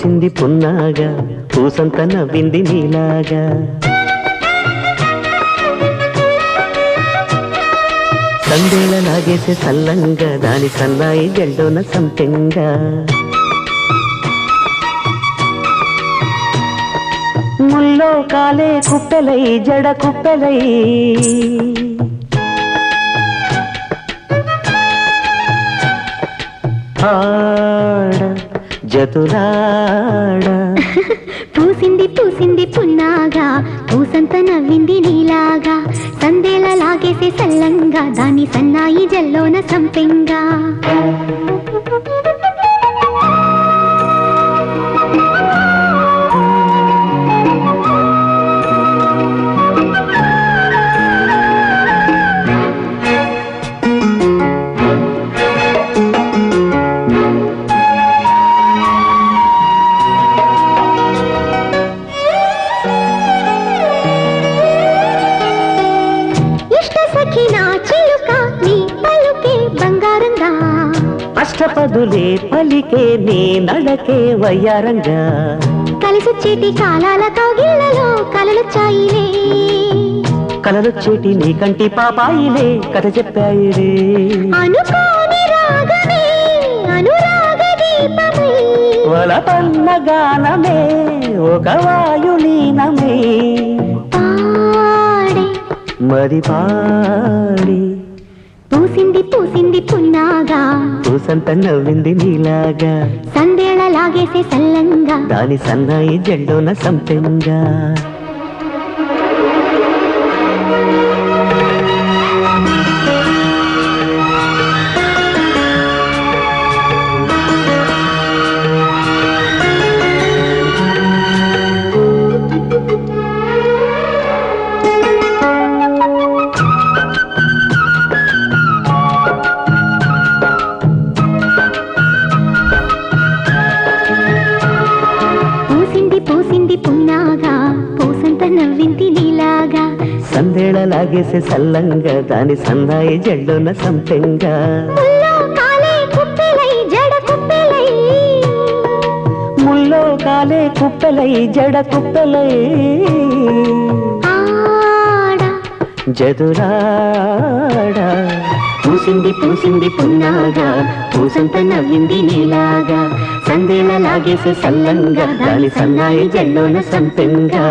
పూసింది పున్నాగా పూసంత నవ్వింది నీలాగా సందేళ లాగేసే సల్లంగా దాని సన్నాయి జల్డోన సంపెంగా ముల్లో కాలే కుప్పెలై జడ కుప్పెలై ఆడ జతులాడ పూసింది పూసింది పున్నాగా పూసంత నవ్వింది నీలాగా సందేళ లాగేసే సల్లంగా దాని సన్నాయి జల్లోన సంపెంగా అష్టపదులే పలికే నీ నడకే వయ్యారంగా కలిసొచ్చేటి కాలాల కౌగిళ్లలో కలలొచ్చాయిలే కలలొచ్చేటి నీ కంటి పాపాయిలే కథ చెప్పాయిలే అనుకోని రాగమే అనురాగ దీపమై వలపన్న గానమే ఒక వాయులీనమే పాడే మరి పాడి పూసింది పూసింది పున్నాగా పూసంత నవ్వింది నీలాగా సందేళ లాగేసే సల్లంగా దాని సన్నాయి జెండోన సంపెంగా నవ్వింది నీలాగా సందేళ లాగేసే సల్లంగా దాని సన్నాయి జెండోన సంపెంగా ముల్లో కాలే కుప్పెలై జడ కుప్పెలై జదురాడా పూసింది పూసింది పున్నాగా పూసంత నవ్వింది నీలాగా సందేళ లాగేసే సల్లంగా దాని సన్నాయి జెండోన సంపెంగా